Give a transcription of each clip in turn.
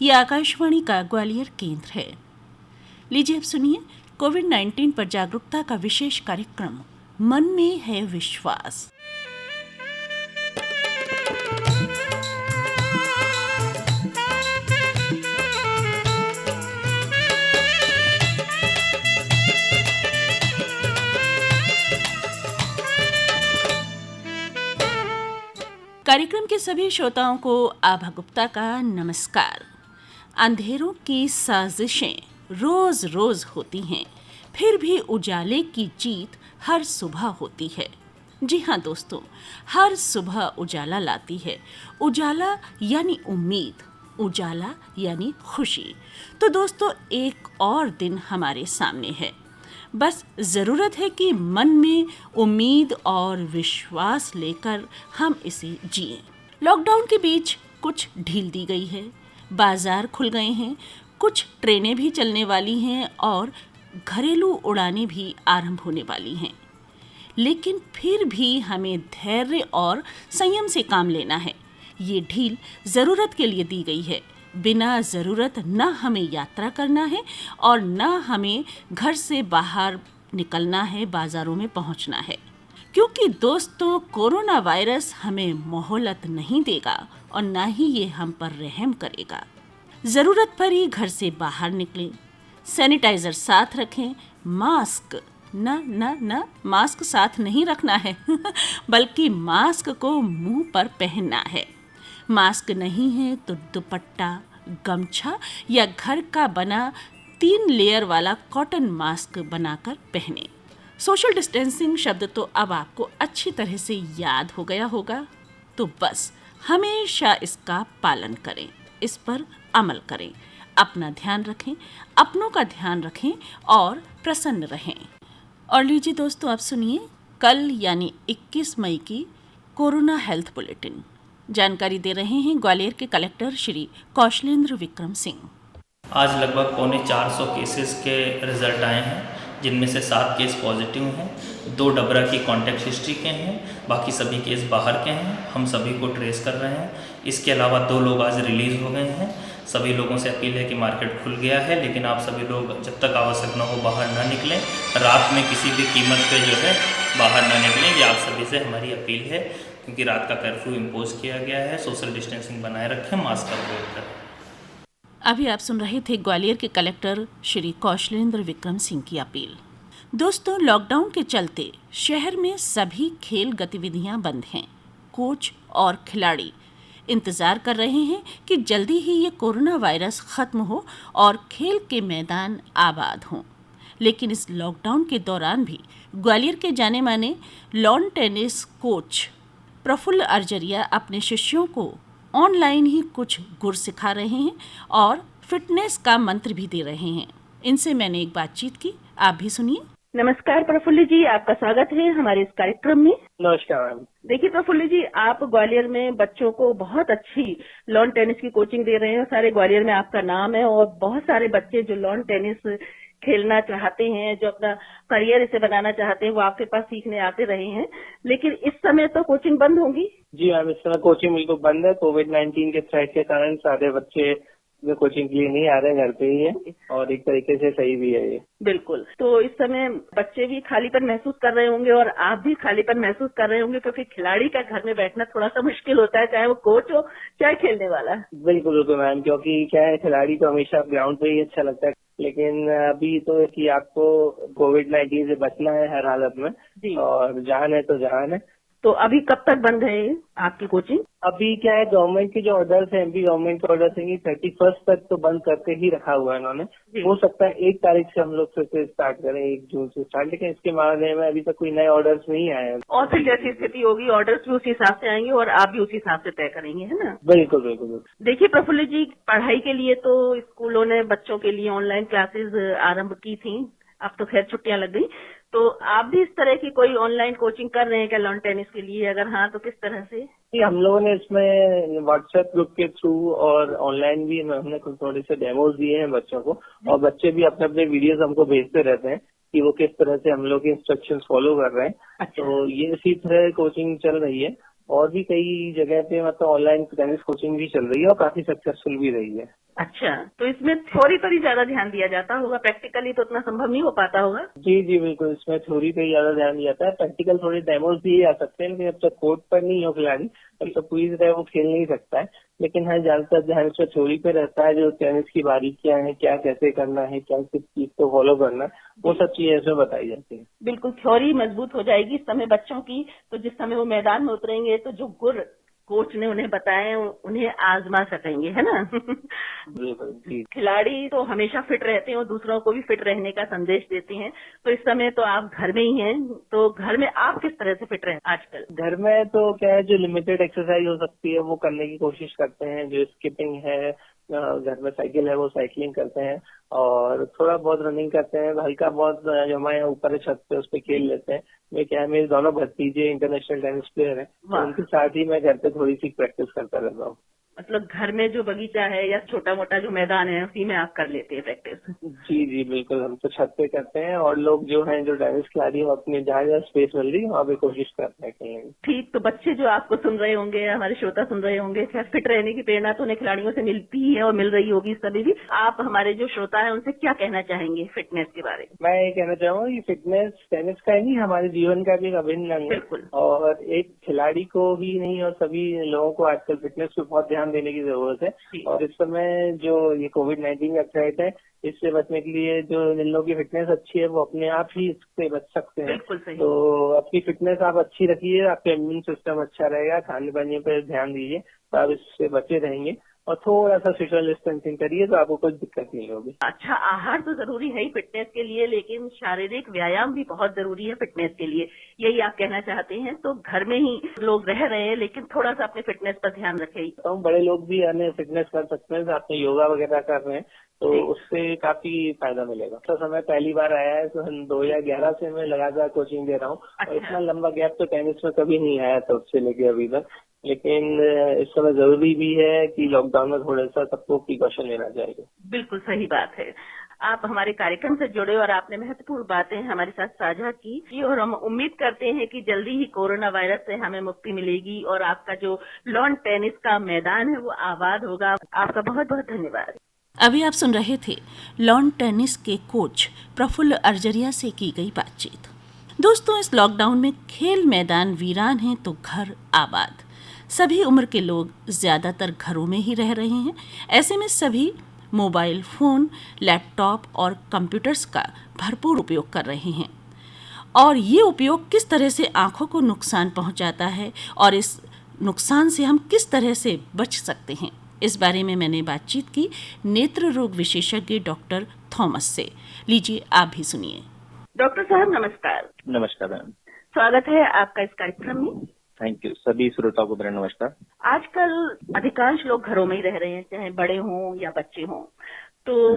ये आकाशवाणी का ग्वालियर केंद्र है। लीजिए अब सुनिए कोविड-19 पर जागरूकता का विशेष कार्यक्रम मन में है विश्वास। कार्यक्रम के सभी श्रोताओं को आभा गुप्ता का नमस्कार। अंधेरों की साजिशें रोज रोज होती हैं, फिर भी उजाले की जीत हर सुबह होती है। जी हाँ दोस्तों, हर सुबह उजाला लाती है। उजाला यानी उम्मीद, उजाला यानी खुशी। तो दोस्तों, एक और दिन हमारे सामने है। बस ज़रूरत है कि मन में उम्मीद और विश्वास लेकर हम इसे जिएं। लॉकडाउन के बीच कुछ ढील दी गई है, बाजार खुल गए हैं, कुछ ट्रेनें भी चलने वाली हैं और घरेलू उड़ानें भी आरंभ होने वाली हैं। लेकिन फिर भी हमें धैर्य और संयम से काम लेना है। ये ढील ज़रूरत के लिए दी गई है। बिना ज़रूरत न हमें यात्रा करना है और न हमें घर से बाहर निकलना है, बाज़ारों में पहुंचना है। क्योंकि दोस्तों, कोरोना वायरस हमें मोहलत नहीं देगा और न ही ये हम पर रहम करेगा। ज़रूरत पर ही घर से बाहर निकलें, सैनिटाइज़र साथ रखें, मास्क मास्क साथ नहीं रखना है बल्कि मास्क को मुंह पर पहनना है। मास्क नहीं है तो दुपट्टा, गमछा या घर का बना 3 लेयर वाला कॉटन मास्क बनाकर पहने। सोशल डिस्टेंसिंग शब्द तो अब आपको अच्छी तरह से याद हो गया होगा। तो बस हमेशा इसका पालन करें, इस पर अमल करें, अपना ध्यान रखें, अपनों का ध्यान रखें और प्रसन्न रहें। और लीजिए दोस्तों, आप सुनिए कल यानी 21 मई की कोरोना हेल्थ बुलेटिन। जानकारी दे रहे हैं ग्वालियर के कलेक्टर श्री कौशलेंद्र विक्रम सिंह। आज लगभग 450 केसेस के रिजल्ट आए हैं, जिनमें से 7 केस पॉजिटिव हैं, 2 डबरा की कॉन्टैक्ट हिस्ट्री के हैं, बाकी सभी केस बाहर के हैं। हम सभी को ट्रेस कर रहे हैं। इसके अलावा 2 लोग आज रिलीज़ हो गए हैं। सभी लोगों से अपील है कि मार्केट खुल गया है, लेकिन आप सभी लोग जब तक आवश्यक न हो बाहर ना निकलें। रात में किसी भी कीमत पे जो है बाहर ना निकलें, ये आप सभी से हमारी अपील है। क्योंकि रात का कर्फ्यू इम्पोज किया गया है। सोशल डिस्टेंसिंग बनाए रखें, मास्क का प्रयोग करें। अभी आप सुन रहे थे ग्वालियर के कलेक्टर श्री कौशलेंद्र विक्रम सिंह की अपील। दोस्तों, लॉकडाउन के चलते शहर में सभी खेल गतिविधियां बंद हैं। कोच और खिलाड़ी इंतजार कर रहे हैं कि जल्दी ही ये कोरोना वायरस खत्म हो और खेल के मैदान आबाद हों। लेकिन इस लॉकडाउन के दौरान भी ग्वालियर के जाने माने lawn tennis coach Prafull Arjariya अपने शिष्यों को ऑनलाइन ही कुछ गुर सिखा रहे हैं और फिटनेस का मंत्र भी दे रहे हैं। इनसे मैंने एक बातचीत की, आप भी सुनिए। नमस्कार प्रफुल्ल जी, आपका स्वागत है हमारे इस कार्यक्रम में। नमस्कार मैम। देखिए प्रफुल्ल जी, आप ग्वालियर में बच्चों को बहुत अच्छी लॉन टेनिस की कोचिंग दे रहे हैं। सारे ग्वालियर में आपका नाम है और बहुत सारे बच्चे जो लॉन टेनिस खेलना चाहते हैं, जो अपना करियर इसे बनाना चाहते हैं, वो आपके पास सीखने आते रहे हैं। लेकिन इस समय तो कोचिंग बंद होगी। जी मैम, इस समय कोचिंग बिल्कुल बंद है। कोविड-19 के थ्रेट के कारण सारे बच्चे कोचिंग के लिए नहीं आ रहे, घर पे ही है और एक तरीके से सही भी है ये। बिल्कुल। तो इस समय बच्चे भी खालीपन महसूस कर रहे होंगे और आप भी खालीपन महसूस कर रहे होंगे, क्योंकि खिलाड़ी का घर में बैठना थोड़ा सा मुश्किल होता है, चाहे वो कोच हो चाहे खेलने वाला। बिल्कुल बिल्कुल मैम, क्योंकि क्या है, खिलाड़ी तो हमेशा ग्राउंड पे ही अच्छा लगता है। लेकिन अभी तो कि आपको कोविड-19 से बचना है हर हालत में जी। और जान है तो जान है। तो अभी कब तक बंद है ये आपकी कोचिंग? अभी क्या है, गवर्नमेंट के जो ऑर्डर्स हैं, एमपी गवर्नमेंट के ऑर्डर्स हैं कि 31 तक तो बंद करके ही रखा हुआ है इन्होंने। हो सकता है 1 तारीख से हम लोग फिर से स्टार्ट करें, 1 जून से स्टार्ट, लेकिन इसके मामले में अभी तक कोई नए ऑर्डर्स नहीं आए हैं। और फिर जैसी स्थिति होगी ऑर्डर्स भी उसी हिसाब से आएंगे और आप भी उसी हिसाब से तय करेंगे, है ना? बिल्कुल बिल्कुल बिल्कुल। देखिए प्रफुल्ल जी, पढ़ाई के लिए तो स्कूलों ने बच्चों के लिए ऑनलाइन क्लासेस आरंभ की थी। अब तो खैर छुट्टियां लग गई। तो आप भी इस तरह की कोई ऑनलाइन कोचिंग कर रहे हैं क्या लॉन टेनिस के लिए? अगर हाँ तो किस तरह से? जी, हम लोगों ने इसमें व्हाट्सएप ग्रुप के थ्रू और ऑनलाइन भी हमने कुछ थोड़े से डेमोज दिए हैं बच्चों को, और बच्चे भी अपने अपने वीडियोस हमको भेजते रहते हैं कि वो किस तरह से हम लोग के इंस्ट्रक्शंस फॉलो कर रहे हैं। अच्छा। तो ये इसी तरह कोचिंग चल रही है और भी कई जगह पे मतलब ऑनलाइन टेनिस कोचिंग भी चल रही है और काफी सक्सेसफुल भी रही है। अच्छा, तो इसमें थ्योरी पर ही ज्यादा ध्यान दिया जाता होगा, प्रैक्टिकली तो उतना संभव नहीं हो पाता होगा। जी जी बिल्कुल, इसमें थ्योरी पे ज्यादा ध्यान दिया जाता है। प्रैक्टिकल थोड़े डेमोज भी आ सकते हैं, लेकिन जब तक कोर्ट पर नहीं हो खिलाड़ी तब तक पूरी तरह वो खेल नहीं सकता है। लेकिन हाँ, ज्यादातर ध्यान उसमें थ्योरी पे रहता है, जो टेनिस की बारीकियां हैं, क्या कैसे करना है, क्या किस चीज को फॉलो करना है, वो सब चीजें इसमें बताई जाती है। बिल्कुल, थ्योरी मजबूत हो जाएगी इस समय बच्चों की, तो जिस समय वो मैदान में उतरेंगे तो जो गुर कोच ने उन्हें बताए उन्हें आजमा सकेंगे, है ना। बिल्कुल जी। खिलाड़ी तो हमेशा फिट रहते हैं और दूसरों को भी फिट रहने का संदेश देते हैं, तो इस समय तो आप घर में ही हैं, तो घर में आप किस तरह से फिट रहे आजकल? घर में तो क्या है, जो लिमिटेड एक्सरसाइज हो सकती है वो करने की कोशिश करते हैं। जो स्किपिंग है, घर में साइकिल है वो साइकिलिंग करते हैं, और थोड़ा बहुत रनिंग करते हैं। हल्का बहुत जो हमारे यहाँ ऊपर है छत पे, उस पे खेल लेते हैं। मैं क्या है, मेरे दोनों भतीजे इंटरनेशनल टेनिस प्लेयर हैं, तो उनके साथ ही मैं घर पे थोड़ी सी प्रैक्टिस करता रहता हूँ। मतलब घर में जो बगीचा है या छोटा मोटा जो मैदान है उसी में आप कर लेते हैं प्रैक्टिस? जी जी बिल्कुल, हम तो छत पे करते हैं, और लोग जो हैं जो टेनिस खिलाड़ी हैं अपने जहाँ जहाँ स्पेस मिल रही है वहाँ पे कोशिश करते हैं खेलने की। ठीक, तो बच्चे जो आपको सुन रहे होंगे, हमारे श्रोता सुन रहे होंगे, खैर फिट रहने की प्रेरणा तो उन्हें खिलाड़ियों से मिलती ही है और मिल रही होगी सभी भी। आप हमारे जो श्रोता है उनसे क्या कहना चाहेंगे फिटनेस के बारे में? मैं ये कहना चाहूंगा कि फिटनेस टेनिस का ही नहीं, हमारे जीवन का भी एक अभिन्न अंग है। बिल्कुल। और एक खिलाड़ी को ही नहीं, और सभी लोगों को आजकल फिटनेस पे बहुत ध्यान देने की जरूरत है। और इस समय जो ये कोविड-19 का थ्रेट है, इससे बचने के लिए जो जिन लोगों की फिटनेस अच्छी है वो अपने आप ही इससे बच सकते हैं। बिल्कुल सही। तो अपनी फिटनेस आप अच्छी रखिए, आपका इम्यून सिस्टम अच्छा रहेगा, खाने पाने पर ध्यान दीजिए, तो आप इससे बचे रहेंगे। और थोड़ा सा सोशल डिस्टेंसिंग करिए तो आपको कुछ दिक्कत नहीं होगी। अच्छा, आहार तो जरूरी है ही फिटनेस के लिए, लेकिन शारीरिक व्यायाम भी बहुत जरूरी है फिटनेस के लिए, यही आप कहना चाहते हैं? तो घर में ही लोग रह रहे हैं लेकिन थोड़ा सा अपने फिटनेस पर ध्यान रखें। तो बड़े लोग भी अन्य फिटनेस कर सकते हैं, साथ में योगा वगैरह कर रहे हैं, तो उससे काफी फायदा मिलेगा। तो समय पहली बार आया है, तो 2011 से मैं लगातार कोचिंग दे रहा हूँ। और इतना लंबा गैप तो टेनिस में कभी नहीं आया तब से लेके अभी तक। लेकिन इस समय जरूरी भी है कि लॉकडाउन में थोड़ा सा सबको प्रिकॉशन लेना चाहिए। बिल्कुल सही बात है। आप हमारे कार्यक्रम से जुड़े और आपने महत्वपूर्ण बातें हमारे साथ साझा की, और हम उम्मीद करते हैं कि जल्दी ही कोरोना वायरस से हमें मुक्ति मिलेगी और आपका जो लॉन टेनिस का मैदान है वो आबाद होगा। आपका बहुत बहुत धन्यवाद। अभी आप सुन रहे थे लॉन टेनिस के कोच प्रफुल्ल अर्जरिया से की गई बातचीत। दोस्तों, इस लॉकडाउन में खेल मैदान वीरान हैं तो घर आबाद। सभी उम्र के लोग ज्यादातर घरों में ही रह रहे हैं। ऐसे में सभी मोबाइल फोन, लैपटॉप और कंप्यूटर्स का भरपूर उपयोग कर रहे हैं, और ये उपयोग किस तरह से आंखों को नुकसान पहुंचाता है और इस नुकसान से हम किस तरह से बच सकते हैं, इस बारे में मैंने बातचीत की नेत्र रोग विशेषज्ञ डॉक्टर थॉमस से। लीजिए आप भी सुनिए। डॉक्टर साहब नमस्कार। नमस्कार मैम। स्वागत है आपका इस कार्यक्रम में। Thank you. सभी श्रोताओं को मेरा नमस्कार। आजकल अधिकांश लोग घरों में ही रह रहे हैं, चाहे बड़े हों या बच्चे हों, तो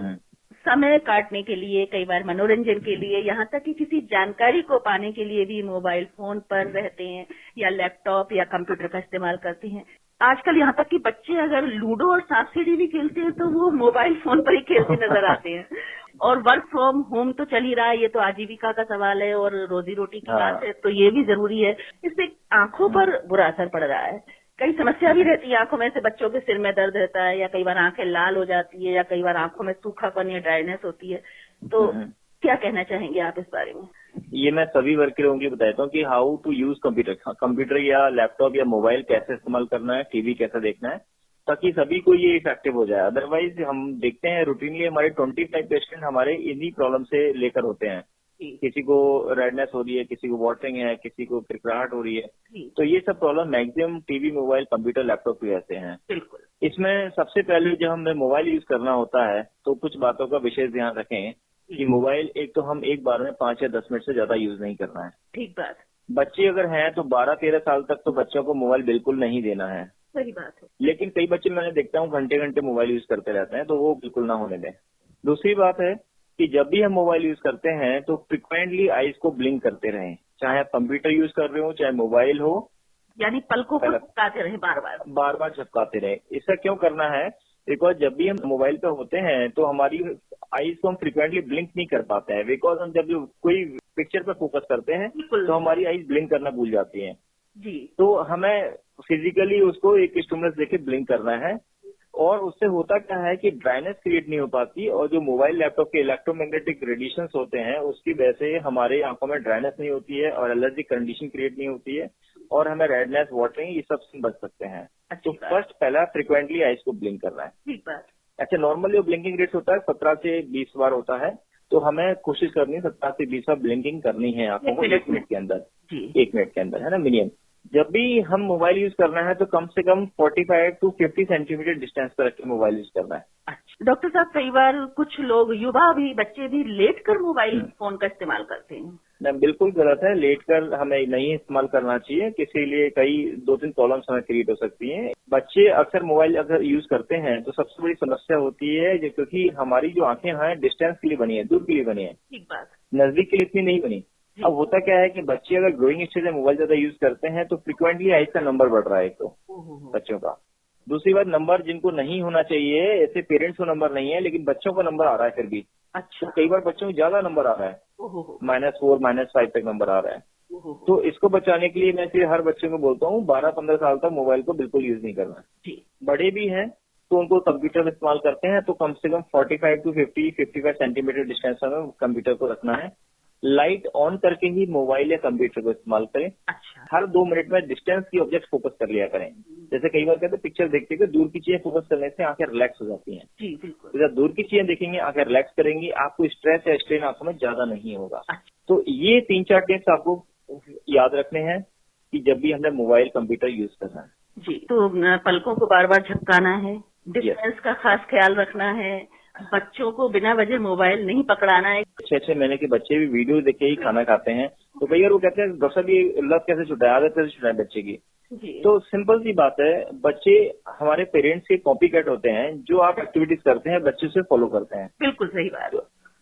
समय काटने के लिए, कई बार मनोरंजन के लिए, यहाँ तक कि किसी जानकारी को पाने के लिए भी मोबाइल फोन पर रहते हैं या लैपटॉप या कंप्यूटर का इस्तेमाल करते हैं। आजकल यहाँ तक कि बच्चे अगर लूडो और सांप सीढ़ी भी खेलते हैं तो वो मोबाइल फोन पर ही खेलते नजर आते हैं। और वर्क फ्रॉम होम तो चल ही रहा है, ये तो आजीविका का सवाल है और रोजी रोटी की बात है, तो ये भी जरूरी है। इससे आंखों पर बुरा असर पड़ रहा है, कई समस्या भी रहती है आंखों में, से बच्चों के सिर में दर्द रहता है, या कई बार आंखें लाल हो जाती है, या कई बार आंखों में सूखापन या ड्राइनेस होती है। तो क्या कहना चाहेंगे आप इस बारे में? ये मैं सभी वर्ग के लोगों को बताता हूँ कि हाउ टू यूज कंप्यूटर या लैपटॉप या मोबाइल कैसे इस्तेमाल करना है, टीवी कैसे देखना है, ताकि सभी को ये इफेक्टिव हो जाए। अदरवाइज हम देखते हैं रूटीनली हमारे 25 पेशेंट हमारे इन्हीं प्रॉब्लम से लेकर होते हैं। किसी को रेडनेस हो रही है, किसी को वाटरिंग है, किसी को किरकिराहट हो रही है, तो ये सब problem maximum TV, mobile, computer, laptop की वजह से हैं। बिल्कुल। इसमें सबसे पहले जब हमें मोबाइल यूज करना होता है तो कुछ बातों का विशेष ध्यान रखें कि मोबाइल एक तो हम एक बार में 5 या 10 मिनट से ज्यादा यूज नहीं करना है। ठीक बात। बच्चे अगर हैं तो 12-13 साल तक तो बच्चों को मोबाइल बिल्कुल नहीं देना है। सही बात है। लेकिन कई बच्चे मैंने देखता हूँ घंटे घंटे मोबाइल यूज करते रहते हैं, तो वो बिल्कुल ना होने दें। दूसरी बात है कि जब भी हम मोबाइल यूज करते हैं तो फ्रिक्वेंटली आईज को ब्लिंक करते रहें, चाहे आप कंप्यूटर यूज कर रहे हो चाहे मोबाइल हो, यानी पलकों को झपकाते रहे, बार बार झपकाते रहे। इसका क्यों करना है? बिकॉज जब भी हम मोबाइल पे होते हैं तो हमारी आईज को हम फ्रिक्वेंटली ब्लिंक नहीं कर पाते हैं, बिकॉज हम जब कोई पिक्चर पे फोकस करते हैं तो हमारी आईज ब्लिंक करना भूल जाती हैं जी। तो हमें फिजिकली उसको एक स्टिमुलस देके ब्लिंक करना है, और उससे होता क्या है कि ड्राइनेस क्रिएट नहीं हो पाती, और जो मोबाइल लैपटॉप के इलेक्ट्रोमैग्नेटिक रेडिएशंस होते हैं उसकी वजह से हमारे आंखों में ड्राइनेस नहीं होती है और एलर्जी कंडीशन क्रिएट नहीं होती है और हमें रेडनेस, वाटरिंग, ये सब से बच सकते हैं। तो फर्स्ट पहला फ्रिक्वेंटली आइज को ब्लिंक करना है। ठीक बात। अच्छा, नॉर्मली जो ब्लिंकिंग रेट होता है 17 से 20 बार होता है, तो हमें कोशिश करनी है 17 से 20 बार ब्लिंकिंग करनी है आंखों को 1 मिनट के अंदर। 1 मिनट के अंदर, है ना, मिनिमम। जब भी हम मोबाइल यूज करना है तो कम से कम 45 टू 50 सेंटीमीटर डिस्टेंस पर रख के मोबाइल यूज करना है। अच्छा डॉक्टर साहब, कई बार कुछ लोग, युवा भी, बच्चे भी लेट कर मोबाइल फोन का इस्तेमाल करते हैं। नहीं, बिल्कुल गलत है। लेट कर हमें नहीं इस्तेमाल करना चाहिए, किसी लिए कई 2-3 प्रॉब्लम्स हमें क्रिएट हो सकती हैं। बच्चे अक्सर मोबाइल अगर यूज करते हैं तो सबसे बड़ी समस्या होती है क्योंकि हमारी जो आंखें हैं डिस्टेंस के लिए बनी है, दूर के लिए बनी है, ठीक बात, नजदीक के लिए इतनी नहीं बनी। अब होता क्या है कि बच्चे अगर ग्रोइंग स्टेज में मोबाइल ज्यादा यूज करते हैं तो फ्रिक्वेंटली आइज का नंबर बढ़ रहा है एक तो बच्चों का। दूसरी बात, नंबर जिनको नहीं होना चाहिए, ऐसे पेरेंट्स को नंबर नहीं है लेकिन बच्चों को नंबर आ रहा है फिर भी। अच्छा, तो कई बार बच्चों को ज्यादा नंबर आ रहा है, -4 -5 तक नंबर आ रहा है। तो इसको बचाने के लिए मैं फिर हर बच्चे को बोलता हूँ 12-15 साल तक मोबाइल को बिल्कुल यूज नहीं करना। बड़े भी हैं तो उनको कंप्यूटर इस्तेमाल करते हैं तो कम से कम 45 टू 55 सेंटीमीटर डिस्टेंस में कंप्यूटर को रखना है। लाइट ऑन करके ही मोबाइल या कंप्यूटर को इस्तेमाल करें। अच्छा, हर 2 मिनट में डिस्टेंस की ऑब्जेक्ट फोकस कर लिया करें। जैसे कई बार कहते हैं पिक्चर देखते हुए दूर की चीजें फोकस करने से आंखें रिलैक्स हो जाती हैं। जी बिल्कुल। तो जब दूर की चीजें देखेंगे आंखें रिलैक्स करेंगी, आपको स्ट्रेस या स्ट्रेन आंखों में ज्यादा नहीं होगा। तो ये 3-4 टिप्स आपको याद रखने हैं कि जब भी हमने मोबाइल कंप्यूटर यूज करना है। जी, तो पलकों को बार बार झपकाना है, डिस्टेंस का खास ख्याल रखना है, बच्चों को बिना वजह मोबाइल नहीं पकड़ाना है। 6-6 महीने के बच्चे भी वीडियो देख के ही खाना खाते हैं, तो कई बार वो कहते हैं डॉक्टर साहब ये लत कैसे छुटाए, आदत कैसे छुटाए बच्चे की। तो सिंपल सी बात है, बच्चे हमारे पेरेंट्स के कॉपी कैट होते हैं, जो आप एक्टिविटीज करते हैं बच्चे से फॉलो करते हैं। बिल्कुल सही बात।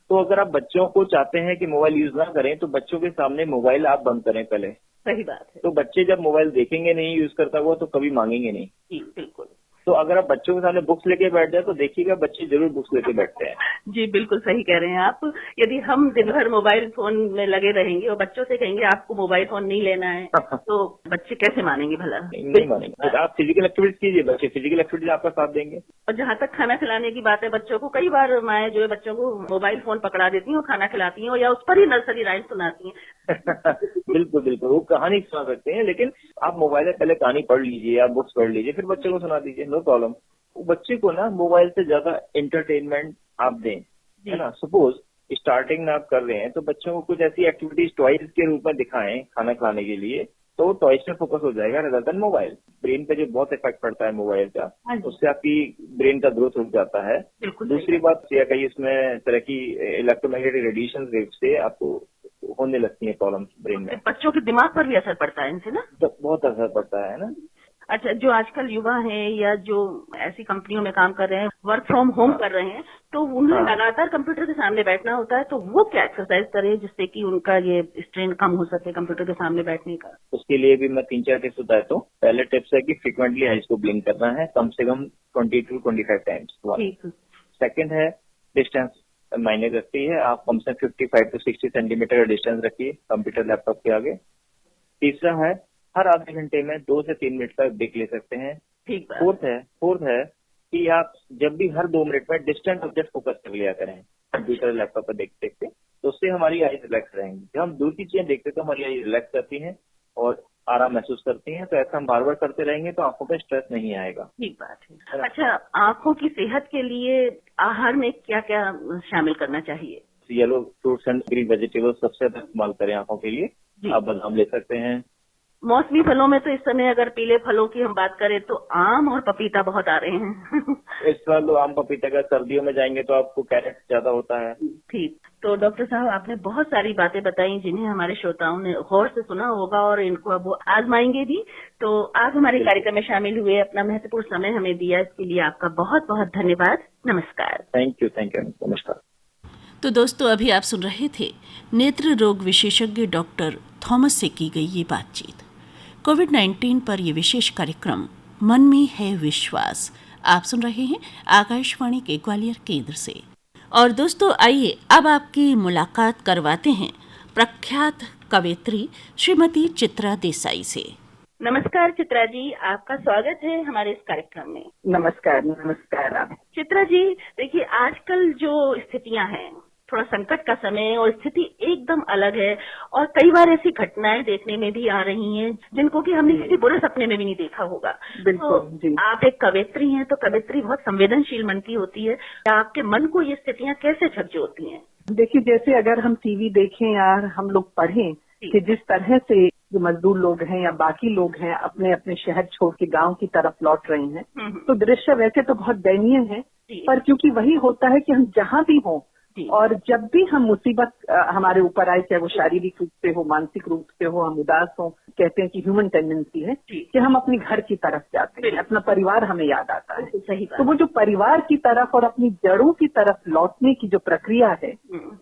तो अगर आप बच्चों को चाहते हैं कि मोबाइल यूज ना करें तो बच्चों के सामने मोबाइल आप बंद करें पहले। सही बात है। तो बच्चे जब मोबाइल देखेंगे नहीं, यूज करता हुआ, तो कभी मांगेंगे नहीं। जी बिल्कुल। तो अगर आप बच्चों के सामने बुक्स लेके बैठ जाए तो देखिएगा बच्चे जरूर बुक्स लेके बैठते हैं। जी बिल्कुल सही कह रहे हैं आप। यदि हम दिन भर मोबाइल फोन में लगे रहेंगे और बच्चों से कहेंगे आपको मोबाइल फोन नहीं लेना है तो बच्चे कैसे मानेंगे भला? नहीं मानेंगे। आप फिजिकल एक्टिविटीज कीजिए, बच्चे फिजिकल एक्टिविटीज आपका साथ देंगे। और जहाँ तक खाना खिलाने की बात है, बच्चों को कई बार माएँ जो है बच्चों को मोबाइल फोन पकड़ा देती हैं और खाना खिलाती हैं या उस पर ही नर्सरी राइम्स सुनाती हैं। बिल्कुल बिल्कुल, वो कहानी सुना सकते हैं, लेकिन आप मोबाइल में पहले कहानी पढ़ लीजिए, आप बुक्स पढ़ लीजिए, फिर बच्चे को सुना दीजिए, नो प्रॉब्लम। बच्चे को ना मोबाइल से ज्यादा एंटरटेनमेंट आप दें, है ना। सपोज स्टार्टिंग में आप कर रहे हैं तो बच्चों को कुछ ऐसी एक्टिविटीज टॉयज के रूप में दिखाएं खाना खिलाने के लिए, तो टॉयज पे फोकस हो जाएगा रेदर देन मोबाइल। ब्रेन पे जो बहुत इफेक्ट पड़ता है मोबाइल का, उससे आपकी ब्रेन का ग्रोथ रुक जाता है। दूसरी बात क्या कही, इसमें तरह की इलेक्ट्रोमैग्नेटिक रेडिएशन वेव से आपको होने लगती है प्रॉब्लम ब्रेन में। बच्चों के दिमाग पर भी असर पड़ता है इनसे ना, तो बहुत असर पड़ता है ना। अच्छा, जो आजकल युवा हैं या जो ऐसी कंपनियों में काम कर रहे हैं, वर्क फ्रॉम होम कर रहे हैं, तो उन्हें लगातार कंप्यूटर के सामने बैठना होता है, तो वो क्या एक्सरसाइज करें जिससे कि उनका ये स्ट्रेन कम हो सके कंप्यूटर के सामने बैठने का? उसके लिए भी मैं 3-4 टिप्स बताता हूँ। पहले टिप्स है कि फ्रिक्वेंटली आइज को ब्लिंक करना है, कम से कम 20 to 25 टाइम्स। सेकेंड है डिस्टेंस मायने रखती है, आप कम से कम 55 to 60 सेंटीमीटर का डिस्टेंस रखिए कंप्यूटर लैपटॉप के आगे। तीसरा है हर आधे घंटे में 2 से 3 मिनट का ब्रेक ले सकते हैं। फोर्थ है कि आप जब भी हर 2 मिनट में डिस्टेंट ऑब्जेक्ट फोकस कर लिया करें कंप्यूटर लैपटॉप पर देखते देखते, तो उससे हमारी आईज रिलैक्स रहेंगी। जब हम दूर की चीजें देखते तो हमारी आईज रिलैक्स करती हैं और आराम महसूस करती हैं। तो ऐसा हम बार बार करते रहेंगे तो आंखों पे स्ट्रेस नहीं आएगा। ठीक बात है। अच्छा, आंखों की सेहत के लिए आहार में क्या क्या शामिल करना चाहिए? Yellow fruits and green vegetables सबसे ज्यादा इस्तेमाल करें आंखों के लिए। आप बादाम ले सकते हैं। मौसमी फलों में तो इस समय अगर पीले फलों की हम बात करें तो आम और पपीता बहुत आ रहे हैं। इस साल तो आम पपीता का, सर्दियों में जाएंगे तो आपको कैरेट ज्यादा होता है। ठीक, तो डॉक्टर साहब आपने बहुत सारी बातें बताई जिन्हें हमारे श्रोताओं ने गौर से सुना होगा और इनको अब वो आजमाएंगे भी। तो आप हमारे कार्यक्रम में शामिल हुए, अपना महत्वपूर्ण समय हमें दिया, इसके लिए आपका बहुत बहुत धन्यवाद। नमस्कार। थैंक यू नमस्कार। तो दोस्तों, अभी आप सुन रहे थे नेत्र रोग विशेषज्ञ डॉक्टर थॉमस से की गई ये बातचीत। कोविड-19 पर यह विशेष कार्यक्रम मन में है विश्वास आप सुन रहे हैं आकाशवाणी के ग्वालियर केंद्र से। और दोस्तों, आइए अब आपकी मुलाकात करवाते हैं प्रख्यात कवयित्री श्रीमती चित्रा देसाई से। नमस्कार चित्रा जी, आपका स्वागत है हमारे इस कार्यक्रम में। नमस्कार। नमस्कार। चित्रा जी, देखिए आजकल जो स्थितियां हैं, थोड़ा संकट का समय है और स्थिति एकदम अलग है और कई बार ऐसी घटनाएं देखने में भी आ रही हैं जिनको कि हमने किसी बुरे सपने में भी नहीं देखा होगा। बिल्कुल जी। आप एक कवयित्री हैं, तो कवयित्री बहुत संवेदनशील मन की होती है। आपके मन को ये स्थितियां कैसे झकझोरती हैं? देखिए, जैसे अगर हम टीवी देखें या हम लोग पढ़ें कि जिस तरह से जो मजदूर लोग हैं या बाकी लोग हैं अपने अपने शहर छोड़ के गांव की तरफ लौट रहे हैं, तो दृश्य वैसे तो बहुत दयनीय है, पर क्योंकि वही होता है कि हम जहां भी हों और जब भी हम मुसीबत हमारे ऊपर आए, चाहे वो शारीरिक रूप से हो, मानसिक रूप से हो, हम उदास हो, कहते हैं कि ह्यूमन टेंडेंसी है कि हम अपने घर की तरफ जाते हैं, अपना परिवार हमें याद आता है। सही बात। तो वो जो परिवार की तरफ और अपनी जड़ों की तरफ लौटने की जो प्रक्रिया है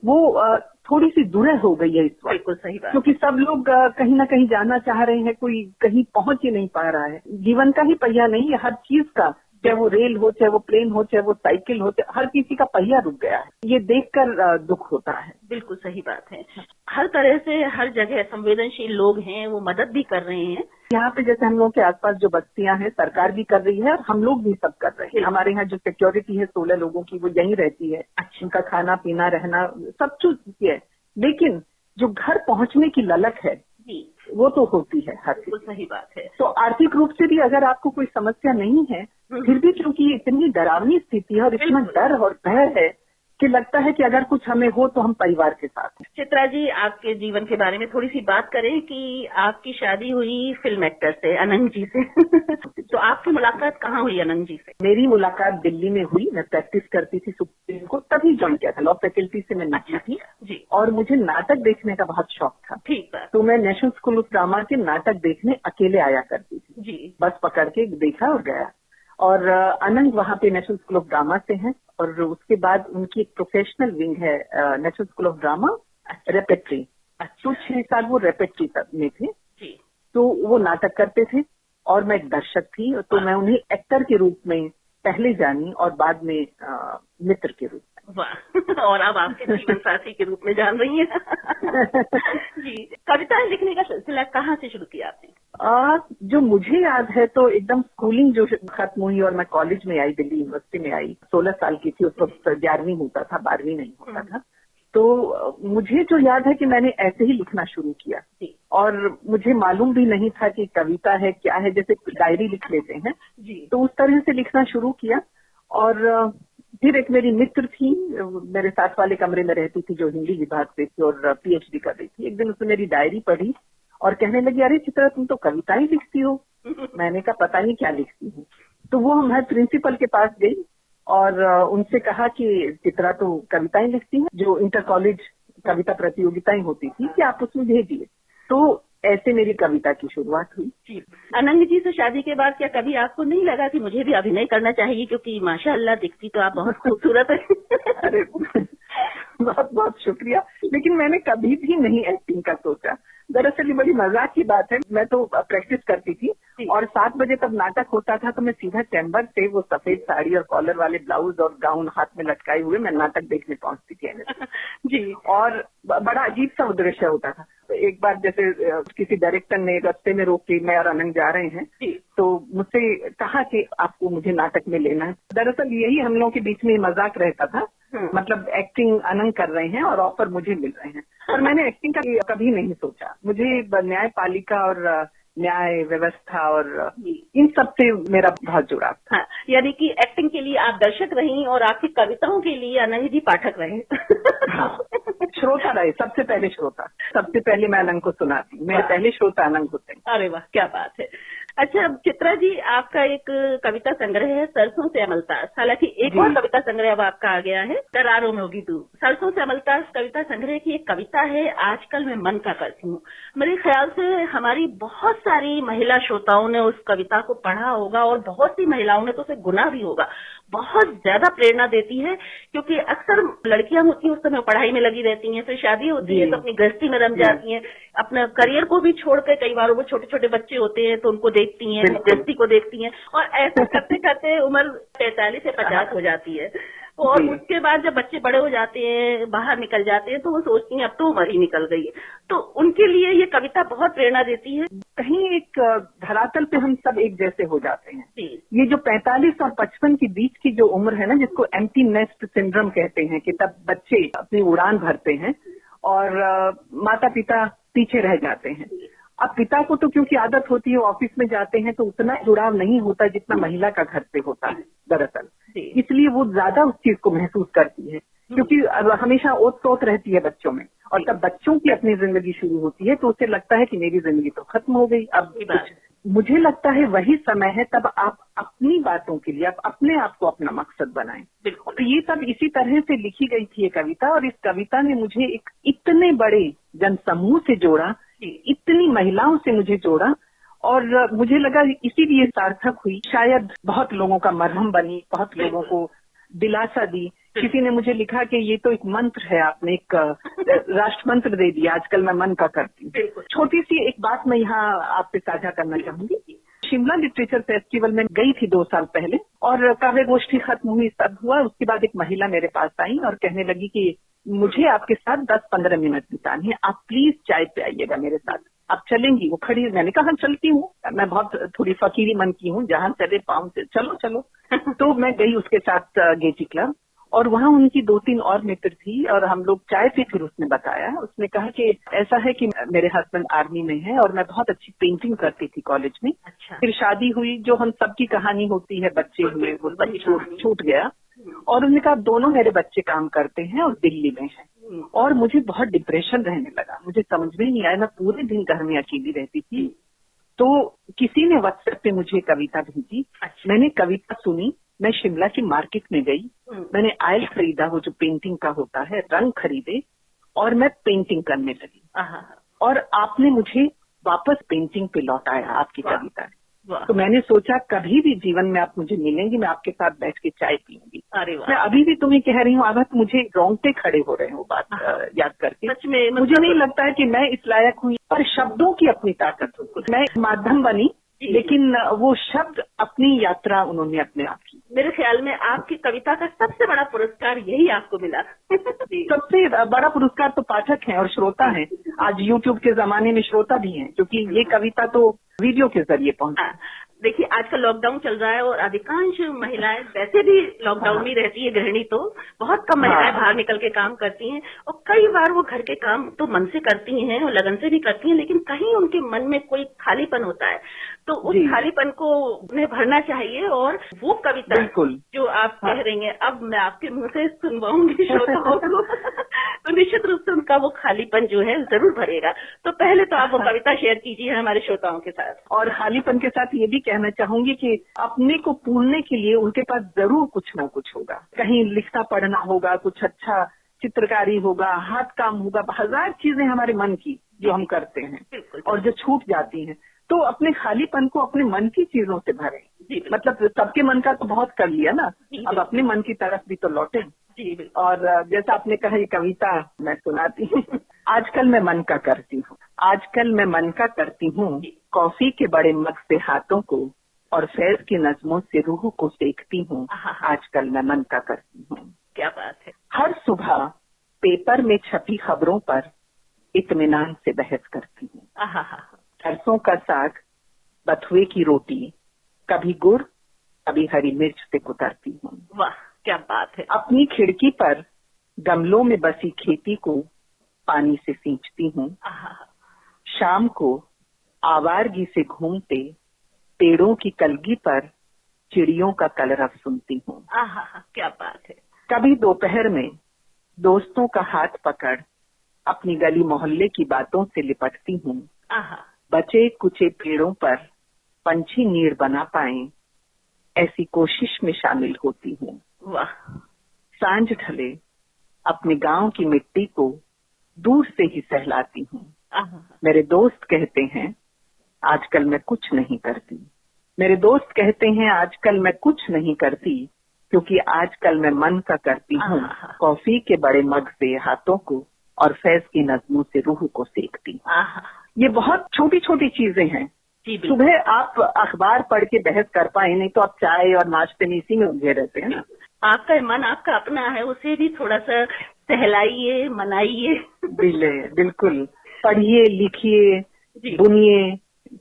वो थोड़ी सी दुरह हो गई है इस वक्त। बिल्कुल सही बात। क्योंकि सब लोग कहीं ना कहीं जाना चाह रहे हैं, कोई कहीं पहुंच ही नहीं पा रहा है। जीवन का ही पहिया नहीं है, हर चीज का, चाहे वो रेल हो, चाहे वो प्लेन हो, चाहे वो साइकिल हो, हर किसी का पहिया रुक गया है। ये देखकर दुख होता है। बिल्कुल सही बात है। हर तरह से हर जगह संवेदनशील लोग हैं, वो मदद भी कर रहे हैं। यहाँ पे जैसे हम लोग के आसपास जो बस्तियां हैं, सरकार भी कर रही है और हम लोग भी सब कर रहे हैं। हमारे यहाँ जो सिक्योरिटी है 16 लोगों की, वो यहीं रहती है। उनका खाना पीना रहना सब चीज है, लेकिन जो घर पहुंचने की ललक है वो तो होती है हर चीज। सही बात है। तो आर्थिक रूप से भी अगर आपको कोई समस्या नहीं है, फिर भी क्योंकि इतनी डरावनी स्थिति है और इतना डर और भय है कि लगता है कि अगर कुछ हमें हो तो हम परिवार के साथ हैं। चित्रा जी, आपके जीवन के बारे में थोड़ी सी बात करें कि आपकी शादी हुई फिल्म एक्टर से, अनंग जी से। तो आपकी मुलाकात कहाँ हुई अनंग जी से? मेरी मुलाकात दिल्ली में हुई। मैं प्रैक्टिस करती थी सुप्रीम को, तभी ज्वाइन किया था। लॉ फैकल्टी से मैं निकली थी जी। और मुझे नाटक देखने का बहुत शौक था। ठीक है। तो मैं नेशनल स्कूल ऑफ ड्रामा के नाटक देखने अकेले आया करती थी जी। बस पकड़ के देखा और गया। और अनंग वहाँ पे नेशनल स्कूल ऑफ ड्रामा से हैं और उसके बाद उनकी एक प्रोफेशनल विंग है national school of drama repertory. तो 6 साल वो रेपेट्री में थे। तो वो नाटक करते थे और मैं एक दर्शक थी। तो मैं उन्हें एक्टर के रूप में पहले जानी और बाद में मित्र के रूप में। वाह। और अब आपके जीवन साथी के रूप में जान रही हैं। जी। कविताएं लिखने का सिलसिला कहाँ से शुरू किया आपने? जो मुझे याद है तो एकदम स्कूलिंग जो खत्म हुई और मैं कॉलेज में आई, दिल्ली यूनिवर्सिटी में आई। 16 साल की थी, उस वक्त 11वीं होता था, 12वीं नहीं होता था। तो मुझे जो याद है कि मैंने ऐसे ही लिखना शुरू किया और मुझे मालूम भी नहीं था कि कविता है क्या है, जैसे डायरी लिख लेते हैं जी। तो उस तरह से लिखना शुरू किया। और फिर एक मेरी मित्र थी, मेरे साथ वाले कमरे में रहती थी, जो हिंदी विभाग से थी और पीएचडी कर रही थी। एक दिन उसने मेरी डायरी पढ़ी और कहने लगी, अरे चित्रा तुम तो कविताएं लिखती हो। मैंने कहा पता नहीं क्या लिखती हूँ। तो वो मैं प्रिंसिपल के पास गई और उनसे कहा कि चित्रा तो कविताएं लिखती है, जो इंटर कॉलेज कविता प्रतियोगिताएं होती थी कि आप उसमें भेजिए। तो ऐसे मेरी कविता की शुरुआत हुई। अनंग जी से शादी के बाद क्या कभी आपको नहीं लगा कि मुझे भी अभिनय करना चाहिए, क्योंकि माशाअल्लाह दिखती तो आप बहुत खूबसूरत है? अरे बहुत बहुत शुक्रिया, लेकिन मैंने कभी भी नहीं एक्टिंग का सोचा। दरअसल ये बड़ी मजाक की बात है। मैं तो प्रैक्टिस करती थी और 7 बजे तब नाटक होता था तो मैं सीधा चैम्बर से वो सफेद साड़ी और कॉलर वाले ब्लाउज और गाउन हाथ में लटकाए हुए मैं नाटक देखने पहुंचती थी जी। और बड़ा अजीब सा दृश्य होता था। तो एक बार जैसे किसी डायरेक्टर ने रास्ते में रोक के मैं और अनंग जा रहे हैं तो मुझसे कहा कि आपको मुझे नाटक में लेना है। दरअसल यही हम लोगों के बीच में मजाक रहता था, मतलब एक्टिंग अनंग कर रहे हैं और ऑफर मुझे मिल रहे हैं। और मैंने एक्टिंग का कभी नहीं सोचा। मुझे न्यायपालिका और न्याय व्यवस्था और इन सब से मेरा बहुत जुड़ाव था। हाँ, यानी कि एक्टिंग के लिए आप दर्शक रही और आपकी कविताओं के लिए अनंग जी पाठक रहे। हाँ, श्रोता रहे, सबसे पहले श्रोता। सबसे पहले मैं अनंग को सुनाती, मेरे पहले श्रोता अनंग होते हैं। अरे वाह, क्या बात है। अच्छा चित्रा जी, आपका एक कविता संग्रह है सरसों से अमलतास। हालांकि एक और कविता संग्रह अब आपका आ गया है, दरारों में होगी तू। सरसों से अमलतास कविता संग्रह की एक कविता है, आजकल मैं मन का करती हूँ। मेरे ख्याल से हमारी बहुत सारी महिला श्रोताओं ने उस कविता को पढ़ा होगा और बहुत सी महिलाओं ने तो उसे गुना भी होगा। बहुत ज्यादा प्रेरणा देती है, क्योंकि अक्सर लड़कियां होती हैं उस समय पढ़ाई में लगी रहती हैं, फिर शादी होती है तो अपनी गृहस्थी में रम जाती हैं, अपना करियर को भी छोड़कर कई बार वो छोटे छोटे बच्चे होते हैं तो उनको देखती हैं, गृहस्थी को देखती हैं और ऐसा करते करते उम्र 45 से 50 हो जाती है। और जी। उसके बाद जब बच्चे बड़े हो जाते हैं, बाहर निकल जाते हैं, तो वो सोचती हैं अब तो उम्र ही निकल गई है। तो उनके लिए ये कविता बहुत प्रेरणा देती है। कहीं एक धरातल पे हम सब एक जैसे हो जाते हैं। जी। ये जो 45 और 55 के बीच की जो उम्र है ना, जिसको एम्प्टी नेस्ट सिंड्रोम कहते हैं, कि तब बच्चे अपनी उड़ान भरते हैं और माता पिता पीछे रह जाते हैं। अब पिता को तो क्योंकि आदत होती है, ऑफिस में जाते हैं तो उतना जुड़ाव नहीं होता जितना महिला का घर से होता है दरअसल। इसलिए वो ज्यादा उस चीज को महसूस करती है, क्योंकि हमेशा ओत प्रोत रहती है बच्चों में, और तब बच्चों की अपनी जिंदगी शुरू होती है तो उसे लगता है कि मेरी जिंदगी तो खत्म हो गई अब कुछ। मुझे लगता है वही समय है तब आप अपनी बातों के लिए आप अपने आप को अपना मकसद बनाएं। बिल्कुल। तो ये सब इसी तरह से लिखी गई थी ये कविता, और इस कविता ने मुझे एक इतने बड़े जनसमूह से जोड़ा, इतनी महिलाओं से मुझे जोड़ा, और मुझे लगा इसीलिए सार्थक हुई। शायद बहुत लोगों का मरहम बनी, बहुत लोगों को दिलासा दी। किसी ने मुझे लिखा कि ये तो एक मंत्र है, आपने एक राष्ट्र मंत्र दे दिया, आजकल मैं मन का करती हूँ। छोटी सी एक बात मैं यहाँ आपसे साझा करना चाहूंगी। शिमला लिटरेचर फेस्टिवल में गई थी 2 साल पहले, और काव्य गोष्ठी खत्म हुई, सब हुआ। उसके बाद एक महिला मेरे पास आई और कहने लगी कि मुझे आपके साथ 10-15 मिनट बिताने हैं, आप प्लीज चाय पे आइएगा मेरे साथ, आप चलेंगी? वो खड़ी, मैंने कहा चलती हूँ, मैं बहुत थोड़ी फकीरी मन की हूँ, जहाँ चले पाऊँ से चलो चलो। तो मैं गई उसके साथ गेटी क्लब, और वहाँ उनकी 2-3 और मित्र थी, और हम लोग चाय पे। फिर उसने बताया, उसने कहा कि ऐसा है कि मेरे हस्बैंड आर्मी में है और मैं बहुत अच्छी पेंटिंग करती थी कॉलेज में। अच्छा। फिर शादी हुई, जो हम सबकी कहानी होती है, बच्चे हुए, वो सब छूट गया, और उन्होंने कहा दोनों मेरे बच्चे काम करते हैं और दिल्ली में हैं, और मुझे बहुत डिप्रेशन रहने लगा, मुझे समझ में नहीं आया, मैं पूरे दिन घर में अकेली रहती थी। तो किसी ने व्हाट्सएप पे मुझे कविता भेजी। अच्छा। मैंने कविता सुनी, मैं शिमला की मार्केट में गई, मैंने आयल खरीदा, वो जो पेंटिंग का होता है, रंग खरीदे, और मैं पेंटिंग करने लगी। और आपने मुझे वापस पेंटिंग पे लौटाया आपकी कविता ने। तो मैंने सोचा कभी भी जीवन में आप मुझे मिलेंगी, मैं आपके साथ बैठ के चाय पीऊंगी। मैं अभी भी तुम्हें कह रही हूँ, अब मुझे रोंगटे खड़े हो रहे हैं वो बात याद करके। सच में मुझे नहीं लगता है कि मैं इस लायक हुई, पर शब्दों की अपनी ताकत होती है। मैं माध्यम बनी, लेकिन वो शब्द अपनी यात्रा उन्होंने अपने आप की। मेरे ख्याल में आपकी कविता का सबसे बड़ा पुरस्कार यही आपको मिला। सबसे बड़ा पुरस्कार तो पाठक हैं और श्रोता हैं। आज यूट्यूब के जमाने में श्रोता भी हैं, क्योंकि ये कविता तो वीडियो के जरिए पहुंचा। देखिए, आजकल लॉकडाउन चल रहा है और अधिकांश महिलाएं वैसे भी लॉकडाउन में रहती है, गृहिणी तो बहुत कम महिलाएं बाहर निकल के काम करती हैं, और कई बार वो घर के काम तो मन से करती हैं और लगन से भी करती हैं, लेकिन कहीं उनके मन में कोई खालीपन होता है, तो उस खालीपन को उन्हें भरना चाहिए। और वो कविता जो आप कह रही हैं, अब मैं आपके मुंह से सुनवाऊंगी श्रोताओं को, तो निश्चित रूप से उनका वो खालीपन जो है जरूर भरेगा। तो पहले तो आप वो कविता शेयर कीजिए हमारे श्रोताओं के साथ। और खालीपन के साथ ये भी कहना चाहूंगी कि अपने को पूरने के लिए उनके पास जरूर कुछ ना कुछ होगा, कहीं लिखना पढ़ना होगा, कुछ अच्छा चित्रकारी होगा, हाथ काम होगा, 1000 चीजें हमारे मन की जो हम करते हैं और जो छूट जाती हैं। तो अपने खालीपन को अपने मन की चीजों से भरें। मतलब सबके मन का तो बहुत कर लिया ना, अब अपने मन की तरफ भी तो लौटें। और जैसा आपने कहा, ये कविता मैं सुनाती हूँ। आजकल मैं मन का करती हूँ, आजकल मैं मन का करती हूँ, कॉफी के बड़े मग से हाथों को और फैज की नज़मों से रूह को सेकती हूँ। आजकल मैं मन का करती हूँ। क्या बात है। हर सुबह पेपर में छपी खबरों पर इत्मीनान से बहस करती हूँ। सरसों का साग, बथुए की रोटी, कभी गुड़ कभी हरी मिर्च से कुतरती हूँ। वाह, क्या बात है। अपनी खिड़की पर गमलों में बसी खेती को पानी से सींचती हूँ। शाम को आवारगी से घूमते पेड़ों की कलगी पर चिड़ियों का कलरव सुनती हूँ। क्या बात है। कभी दोपहर में दोस्तों का हाथ पकड़ अपनी गली मोहल्ले की बातों से लिपटती हूँ। बचे कुचे पेड़ों पर पंछी नीड़ बना पाएं, ऐसी कोशिश में शामिल होती हूँ। वाह। सांझ ढले अपने गांव की मिट्टी को दूर से ही सहलाती हूँ। मेरे दोस्त कहते हैं आजकल मैं कुछ नहीं करती, मेरे दोस्त कहते हैं आजकल मैं कुछ नहीं करती, क्योंकि आजकल मैं मन का करती हूँ, कॉफी के बड़े मग से हाथों को और फैज की नज़मों से रूह को सेकती। ये बहुत छोटी छोटी चीजें हैं। सुबह आप अखबार पढ़ के बहस कर पाए, नहीं तो आप चाय और नाश्ते में इसी में उलझे रहते हैं ना। आपका मन आपका अपना है, उसे भी थोड़ा सा सहलाइए, मनाइए। बिल्कुल, पढ़िए, लिखिए, बुनिए,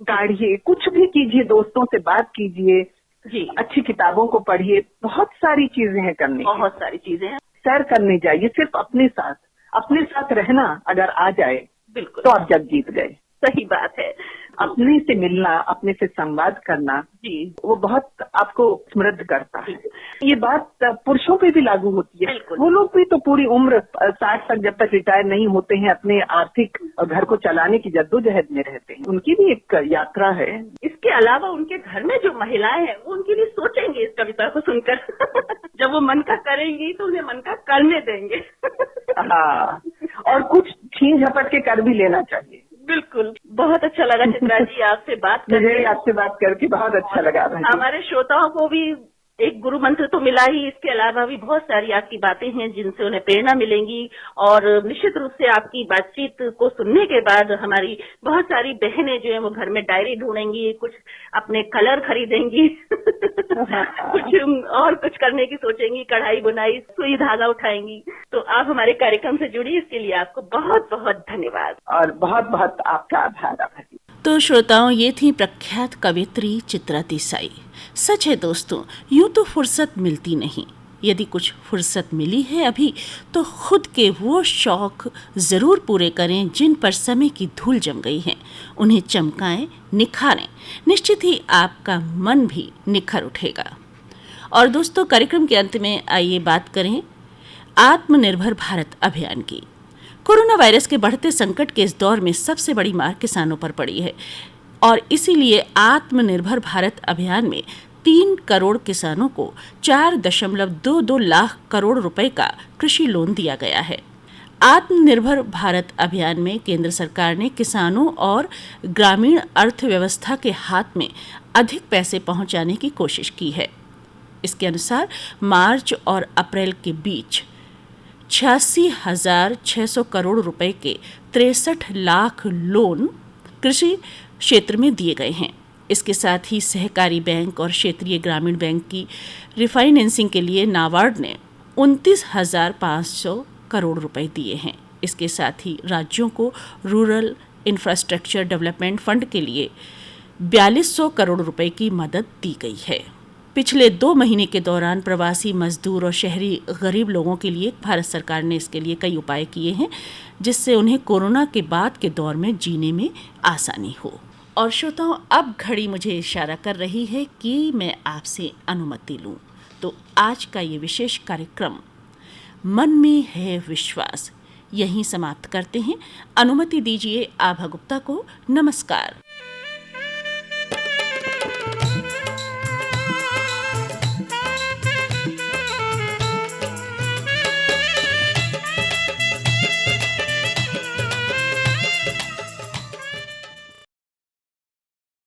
गाढ़िए, कुछ भी कीजिए, दोस्तों से बात कीजिए जी, अच्छी किताबों को पढ़िए, बहुत सारी चीजें हैं करने की। बहुत सारी चीजें हैं। सैर करने जाइए, सिर्फ अपने साथ रहना अगर आ जाए बिल्कुल, तो आप जग जीत गए। सही बात है। अपने से मिलना, अपने से संवाद करना जी, वो बहुत आपको समृद्ध करता है। ये बात पुरुषों पे भी लागू होती है। बिल्कुल। वो लोग भी तो पूरी उम्र 60 तक जब तक रिटायर नहीं होते हैं अपने आर्थिक और घर को चलाने की जद्दोजहद में रहते हैं। उनकी भी एक यात्रा है। इसके अलावा उनके घर में जो महिलाएं हैं वो उनके लिए सोचेंगे इस कविता को सुनकर। जब वो मन का करेंगी तो उन्हें मन का करने देंगे। हाँ, और कुछ छीन झपट के कर भी लेना चाहिए। बिल्कुल, बहुत अच्छा लगा चित्रा जी आपसे बात करके। मुझे आपसे बात करके बहुत अच्छा लगा। हमारे श्रोताओं को भी एक गुरु मंत्र तो मिला ही, इसके अलावा भी बहुत सारी आपकी बातें हैं जिनसे उन्हें प्रेरणा मिलेंगी। और निश्चित रूप से आपकी बातचीत को सुनने के बाद हमारी बहुत सारी बहनें जो है वो घर में डायरी ढूंढेंगी, कुछ अपने कलर खरीदेंगी, कुछ करने की सोचेंगी, कढ़ाई बुनाई, सुई धागा उठाएंगी। तो आप हमारे कार्यक्रम से जुड़ी, इसके लिए आपको बहुत बहुत धन्यवाद और बहुत बहुत आपका आभार। तो श्रोताओं, ये थी प्रख्यात कवियत्री चित्रा देसाई। सच है दोस्तों, यूं तो फुर्सत मिलती नहीं। यदि कुछ फुर्सत मिली है अभी तो खुद के वो शौक ज़रूर पूरे करें जिन पर समय की धूल जम गई है। उन्हें चमकाएं, निखारें। निश्चित ही आपका मन भी निखर उठेगा। और दोस्तों, कार्यक्रम के अंत में आइए बात करें आत्मनिर्भर भारत अभियान की। कोरोना वायरस के बढ़ते संकट के इस दौर में सबसे बड़ी मार किसानों पर पड़ी है और इसीलिए आत्मनिर्भर भारत अभियान में 3 करोड़ किसानों को 4.22 लाख करोड़ रुपए का कृषि लोन दिया गया है। आत्मनिर्भर भारत अभियान में केंद्र सरकार ने किसानों और ग्रामीण अर्थव्यवस्था के हाथ में अधिक पैसे पहुंचाने की कोशिश की है। इसके अनुसार मार्च और अप्रैल के बीच 86,600 करोड़ रुपए के 63 लाख लोन कृषि क्षेत्र में दिए गए हैं। इसके साथ ही सहकारी बैंक और क्षेत्रीय ग्रामीण बैंक की रिफाइनेंसिंग के लिए नाबार्ड ने 29,500 करोड़ रुपए दिए हैं। इसके साथ ही राज्यों को रूरल इंफ्रास्ट्रक्चर डेवलपमेंट फंड के लिए 4200 करोड़ रुपए की मदद दी गई है। पिछले 2 महीने के दौरान प्रवासी मजदूर और शहरी गरीब लोगों के लिए भारत सरकार ने इसके लिए कई उपाय किए हैं जिससे उन्हें कोरोना के बाद के दौर में जीने में आसानी हो। और श्रोताओं, अब घड़ी मुझे इशारा कर रही है कि मैं आपसे अनुमति लूं। तो आज का ये विशेष कार्यक्रम मन में है विश्वास यहीं समाप्त करते हैं। अनुमति दीजिए आभा गुप्ता को। नमस्कार।